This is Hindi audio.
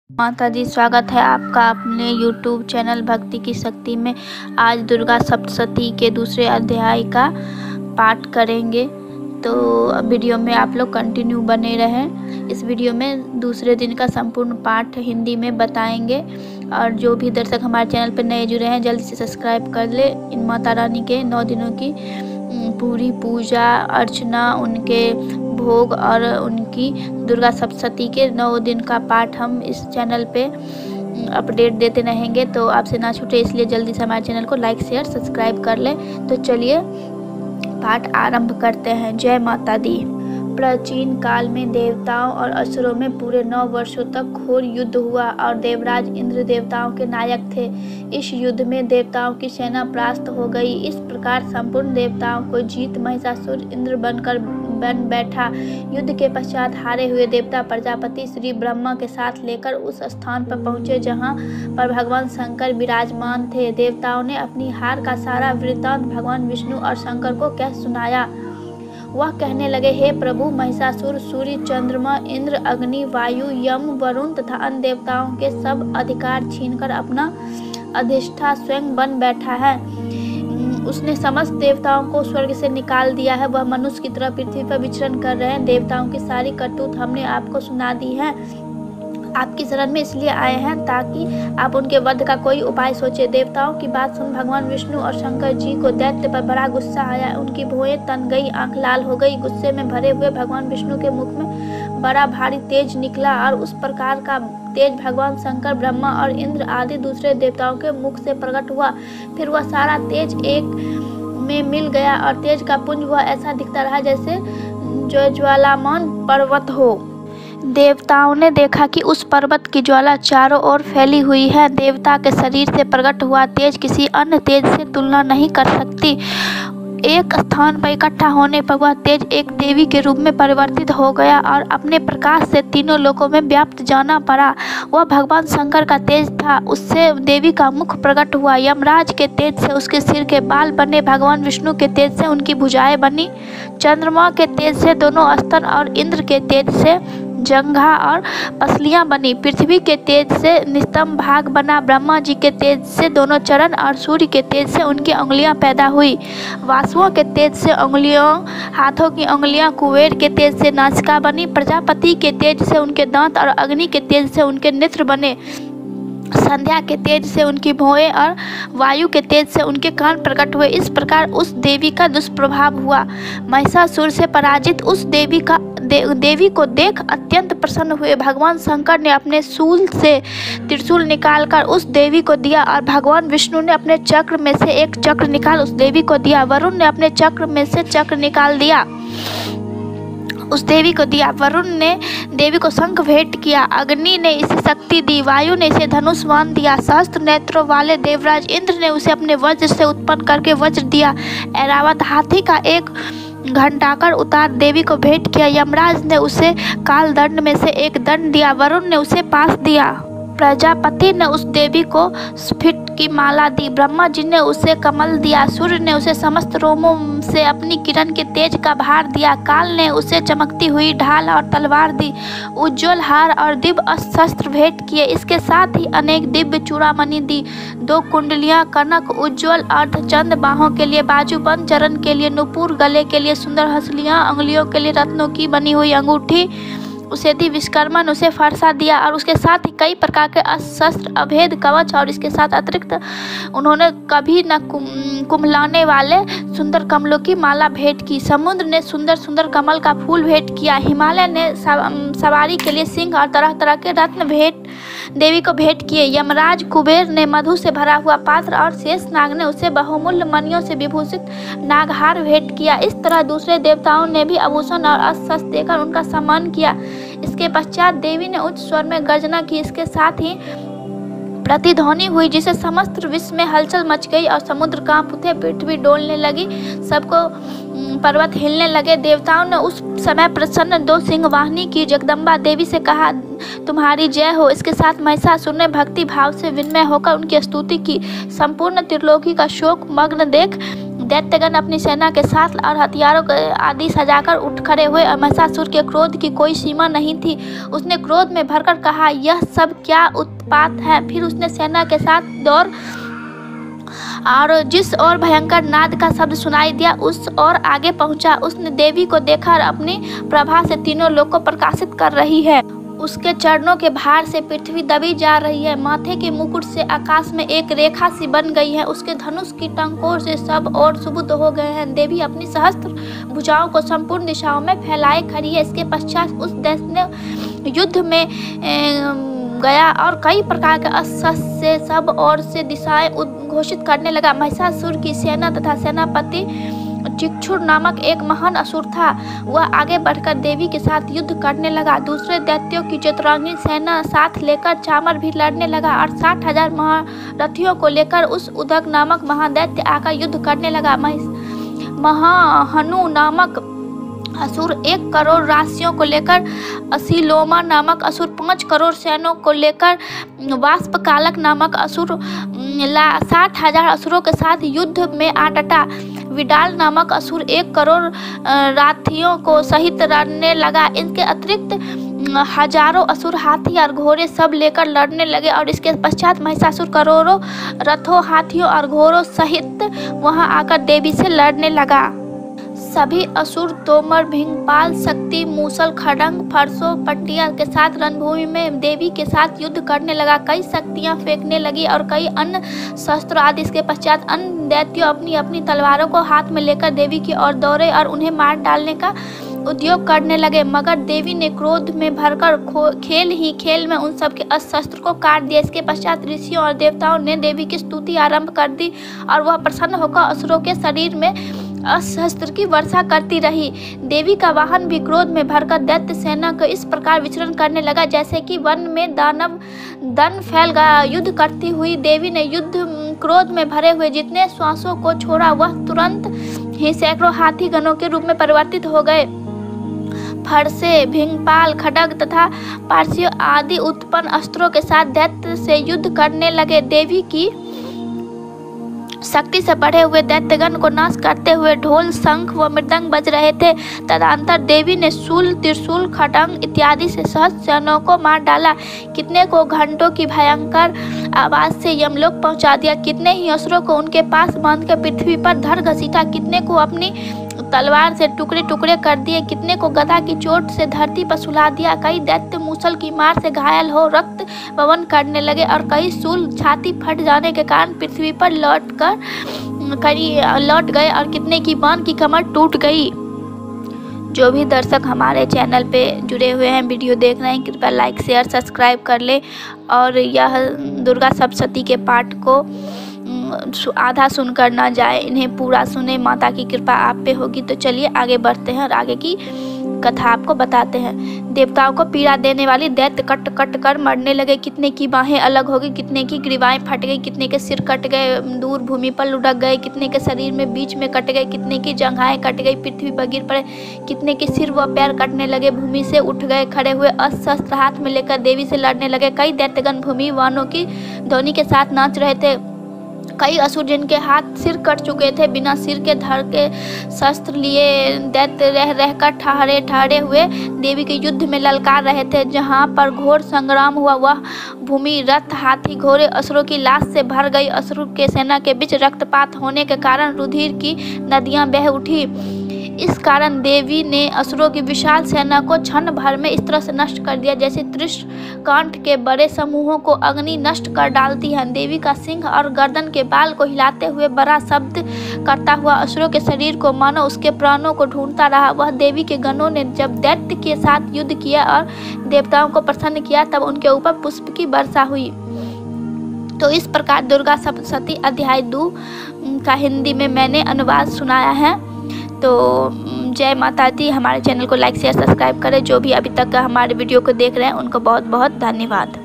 माता दी, स्वागत है आपका अपने YouTube चैनल भक्ति की शक्ति में। आज दुर्गा सप्तशती के दूसरे अध्याय का पाठ करेंगे, तो वीडियो में आप लोग कंटिन्यू बने रहें। इस वीडियो में दूसरे दिन का संपूर्ण पाठ हिंदी में बताएंगे। और जो भी दर्शक हमारे चैनल पर नए जुड़े हैं, जल्दी से सब्सक्राइब कर ले। इन माता रानी के 9 दिनों की पूरी पूजा अर्चना, उनके भोग और उनकी दुर्गा सप्तशती के 9 दिन का पाठ हम इस चैनल पे अपडेट देते रहेंगे, तो आपसे ना छूटे। इसलिए जल्दी से हमारे चैनल को लाइक शेयर सब्सक्राइब कर लें। तो चलिए पाठ आरंभ करते हैं। जय माता दी। प्राचीन काल में देवताओं और असुरों में पूरे 9 वर्षों तक घोर युद्ध हुआ और देवराज इंद्र देवताओं के नायक थे। इस युद्ध में देवताओं की सेना परास्त हो गई। इस प्रकार संपूर्ण देवताओं को जीत महिषासुर इंद्र बन बैठा। युद्ध के पश्चात हारे हुए देवता प्रजापति श्री ब्रह्मा के साथ लेकर उस स्थान पर पहुंचे जहां पर भगवान शंकर विराजमान थे। देवताओं ने अपनी हार का सारा वृत्तांत भगवान विष्णु और शंकर को कह सुनाया। वह कहने लगे, हे प्रभु, महिषासुर सूर्य, चंद्रमा, इंद्र, अग्नि, वायु, यम, वरुण तथा अन्य देवताओं के सब अधिकार छीनकर अपना अधिष्ठा स्वयं बन बैठा है। उसने समस्त देवताओं को स्वर्ग से निकाल दिया है। वह मनुष्य की तरह पृथ्वी पर विचरण कर रहे हैं। देवताओं की सारी करतूत हमने आपको सुना दी है। आपकी शरण में इसलिए आए हैं ताकि आप उनके वध का कोई उपाय सोचे। देवताओं की बात सुन भगवान विष्णु और शंकर जी को दैत्य पर बड़ा गुस्सा आया। उनकी भौहें तन गई, आंख लाल हो गई। गुस्से में भरे हुए भगवान विष्णु के मुख में बड़ा भारी तेज निकला और उस प्रकार का तेज भगवान शंकर, ब्रह्मा और इंद्र आदि दूसरे देवताओं के मुख से प्रकट हुआ। फिर वह सारा तेज एक में मिल गया और तेज का पुंज वह ऐसा दिखता रहा जैसे जो ज्वालामान पर्वत हो। देवताओं ने देखा कि उस पर्वत की ज्वाला चारों ओर फैली हुई है। देवता के शरीर से प्रकट हुआ तेज किसी अन्य तेज से तुलना नहीं कर सकती। एक स्थान पर इकट्ठा होने पर वह तेज एक देवी के रूप में परिवर्तित हो गया और अपने प्रकाश से तीनों लोकों में व्याप्त जाना पड़ा। वह भगवान शंकर का तेज था। उससे देवी का मुख प्रकट हुआ। यमराज के तेज से उसके सिर के बाल बने। भगवान विष्णु के तेज से उनकी भुजाएं बनी। चंद्रमा के तेज से दोनों स्तन और इंद्र के तेज से जंघा और पसलियां बनी। पृथ्वी के तेज से निस्तंभ भाग बना। ब्रह्मा जी के तेज से दोनों चरण और सूर्य के तेज से उनकी उंगलियां पैदा हुई। वासुओं के तेज से उंगलियों, हाथों की उंगलियां, कुबेर के तेज से नासिका बनी। प्रजापति के तेज से उनके दांत और अग्नि के तेज से उनके नेत्र बने। संध्या के तेज से उनकी भौहें और वायु के तेज से उनके कान प्रकट हुए। इस प्रकार उस देवी का दुष्प्रभाव हुआ। महिषासुर से पराजित उस देवी को देख अत्यंत प्रसन्न हुए। भगवान शंकर ने अपने शूल से त्रिशूल निकालकर उस देवी को दिया और भगवान विष्णु ने अपने चक्र में से एक चक्र निकाल उस देवी को दिया। वरुण ने अपने चक्र में से चक्र निकाल दिया उस देवी को दिया। वरुण ने देवी को शंख भेंट किया। अग्नि ने इसे शक्ति दी। वायु ने इसे धनुष बाण दिया। सहस्त्र नेत्रों वाले देवराज इंद्र ने उसे अपने वज्र से उत्पन्न करके वज्र दिया। ऐरावत हाथी का एक घंटाकर उतार देवी को भेंट किया। यमराज ने उसे काल दंड में से एक दंड दिया। वरुण ने उसे पास दिया। प्रजापति ने उस देवी को स्फटिक की माला दी। ब्रह्मा जी ने उसे कमल दिया। सूर्य ने उसे समस्त रोमों से अपनी किरण के तेज का भार दिया। काल ने उसे चमकती हुई ढाल और तलवार दी। उज्ज्वल हार और दिव्य अस्त्र शस्त्र भेंट किए। इसके साथ ही अनेक दिव्य चूड़ामणि दी। 2 कुंडलियां, कनक, उज्ज्वल अर्धचंद, बाहों के लिए बाजूबंद, चरण के लिए नुपुर, गले के लिए सुंदर हंसलियां, अंगुलियों के लिए रत्नों की बनी हुई अंगूठी उसे दी। विश्वकर्मा ने उसे फरसा दिया और उसके साथ ही कई प्रकार के अस्त्र शस्त्र, अभेद कवच और इसके साथ अतिरिक्त उन्होंने कभी न कुम्हलाने वाले सुंदर कमलों की माला भेंट की। समुद्र ने सुंदर सुंदर कमल का फूल भेंट किया। हिमालय ने सवारी के लिए सिंह और तरह तरह के रत्न भेंट देवी को भेंट किए। यमराज कुबेर ने मधु से भरा हुआ पात्र और शेष नाग ने उसे बहुमूल्य मणियों से विभूषित नागहार भेंट किया। इस तरह दूसरे देवताओं ने भी आभूषण और अस्त्र शस्त्र देकर उनका सम्मान किया। इसके पश्चात देवी ने उच्च स्वर में गर्जना की। इसके साथ ही प्रतिध्वनि हुई जिसे समस्त विश्व में हलचल मच गई और समुद्र कांप उठे, पृथ्वी डोलने लगी, सबको पर्वत हिलने लगे। देवताओं ने उस समय प्रसन्न 2 सिंह वाहिनी की जगदम्बा देवी से कहा, तुम्हारी जय हो। इसके साथ महिषासुर ने भक्ति भाव से विनम्र होकर उनकी स्तुति की। संपूर्ण त्रिलोकी का शोक मग्न देख दैत्यगण अपनी सेना के साथ और हथियारों आदि सजाकर उठ खड़े हुए। महिषासुर के क्रोध की कोई सीमा नहीं थी। उसने क्रोध में भरकर कहा, यह सब क्या उत्पात है। फिर उसने सेना के साथ दौड़ और जिस और भयंकर नाद का शब्द सुनाई दिया उस और आगे पहुंचा। उसने देवी को देखा और अपनी प्रभा से तीनों लोक को प्रकाशित कर रही है। उसके चरणों के भार से पृथ्वी दबी जा रही है। माथे के मुकुट से आकाश में एक रेखा सी बन गई है। उसके धनुष की टंकोर से सब और सुबुद्ध हो गए हैं। देवी अपनी सहस्त्र भुजाओं को संपूर्ण दिशाओं में फैलाए खड़ी है। इसके पश्चात उस दैत्य युद्ध में गया और कई प्रकार के अस्त्र से सब और से दिशाएं उद्घोषित करने लगा। महिषासुर की सेना तथा सेनापति चिक्षुर नामक एक महान असुर था। वह आगे बढ़कर देवी के साथ युद्ध करने लगा। दूसरे दैत्यों की चतुरंगी सेना साथ लेकर चामर भी लड़ने लगा और 60,000 महारथियों को लेकर उस उदक नामक महादैत्य आकर युद्ध करने लगा। महाहनु नामक असुर 1 करोड़ राशियों को लेकर, असिलोमा नामक असुर 5 करोड़ सैन्यों को लेकर, वाष्पकालक नामक असुर 60,000 असुरों के साथ युद्ध में आ डटा। विडाल नामक असुर 1 करोड़ राथियों को सहित लड़ने लगा। इनके अतिरिक्त हजारों असुर हाथी और घोड़े सब लेकर लड़ने लगे और इसके पश्चात महिषासुर करोड़ों रथों, हाथियों और घोड़ों सहित वहां आकर देवी से लड़ने लगा। सभी असुर तोमर, भिंगपाल, शक्ति, मूसल, खड़ंग, फरसों, पट्टिया के साथ रणभूमि में देवी के साथ युद्ध करने लगा। कई शक्तियां फेंकने लगी और कई अन्य शस्त्र आदि। इसके पश्चात अन्य दैत्यों अपनी अपनी तलवारों को हाथ में लेकर देवी की ओर दौड़े और उन्हें मार डालने का उद्योग करने लगे। मगर देवी ने क्रोध में भरकर खेल ही खेल में उन सबके अस्त्र को काट दिया। इसके पश्चात ऋषियों और देवताओं ने देवी की स्तुति आरंभ कर दी और वह प्रसन्न होकर असुरों के शरीर में अस्त्र की वर्षा करती रही। देवी का वाहन भी क्रोध में भरकर दैत्य सेना को इस प्रकार विचरण करने लगा जैसे कि वन में दानव दन फैल गया। युद्ध करती हुई देवी ने युद्ध क्रोध में भरे हुए जितने श्वासों को छोड़ा वह तुरंत ही सैकड़ों हाथी गणों के रूप में परिवर्तित हो गए। फरसे, भिंगपाल, खड्ग तथा पारसियों आदि उत्पन्न अस्त्रों के साथ दैत्य से युद्ध करने लगे। देवी की शक्ति से बढ़े हुए दैत्यगण को नाश करते हुए ढोल, शंख व मृदंग बज रहे थे। तदंतर देवी ने शूल, त्रिशूल, खड्ग इत्यादि से सहस्त्र सैन्यों को मार डाला। कितने को घंटों की भयंकर आवाज से यमलोक पहुंचा दिया। कितने ही असुरों को उनके पास बांधकर पृथ्वी पर धर घसीटा। कितने को अपनी तलवार से टुकड़े टुकड़े कर दिए। कितने को गदा की चोट से धरती पर सुला दिया। कई दैत्य मूसल की मार से घायल हो रक्त पवन करने लगे और कई शूल छाती फट जाने के कारण पृथ्वी पर लौट गए और कितने की बाण की कमर टूट गई। जो भी दर्शक हमारे चैनल पे जुड़े हुए हैं, वीडियो देख रहे हैं, कृपया लाइक, शेयर, सब्सक्राइब कर ले और यह दुर्गा सप्तशती के पाठ को आधा सुनकर ना जाए, इन्हें पूरा सुने। माता की कृपा आप पे होगी। तो चलिए आगे बढ़ते हैं और आगे की कथा आपको बताते हैं। देवताओं को पीड़ा देने वाली दैत्य कट कट कर मरने लगे। कितने की बाहें अलग हो गई, कितने की ग्रीवाएं फट गई, कितने के सिर कट गए, दूर भूमि पर लुढ़क गए, कितने के शरीर में बीच में कट गए, कितने की जंघाएं कट गई, पृथ्वी पर गिर पड़े, कितने के सिर व पैर कटने लगे, भूमि से उठ गए, खड़े हुए अस्त्र हाथ में लेकर देवी से लड़ने लगे। कई दैत्यगण भूमि वानों की ध्वनि के साथ नाच रहे थे। कई असुर जिनके हाथ सिर कट चुके थे बिना सिर के धड़ के शस्त्र लिए दैत्य रह रहकर ठहरे हुए देवी के युद्ध में ललकार रहे थे। जहां पर घोर संग्राम हुआ वह भूमि रथ, हाथी, घोड़े असुरों की लाश से भर गई। असुर के सेना के बीच रक्तपात होने के कारण रुधिर की नदियां बह उठी। इस कारण देवी ने असुरों की विशाल सेना को क्षण भर में इस तरह से नष्ट कर दिया जैसे त्रिशकांठ के बड़े समूहों को अग्नि नष्ट कर डालती है। देवी का सिंह और गर्दन के बाल को हिलाते हुए बड़ा शब्द करता हुआ असुरों के शरीर को मानो उसके प्राणों को ढूंढता रहा। वह देवी के गणों ने जब दैत्य के साथ युद्ध किया और देवताओं को प्रसन्न किया तब उनके ऊपर पुष्प की वर्षा हुई। तो इस प्रकार दुर्गा सप्तशती अध्याय 2 का हिंदी में मैंने अनुवाद सुनाया है। तो जय माता दी। हमारे चैनल को लाइक, शेयर, सब्सक्राइब करें। जो भी अभी तक हमारे वीडियो को देख रहे हैं उनको बहुत बहुत धन्यवाद।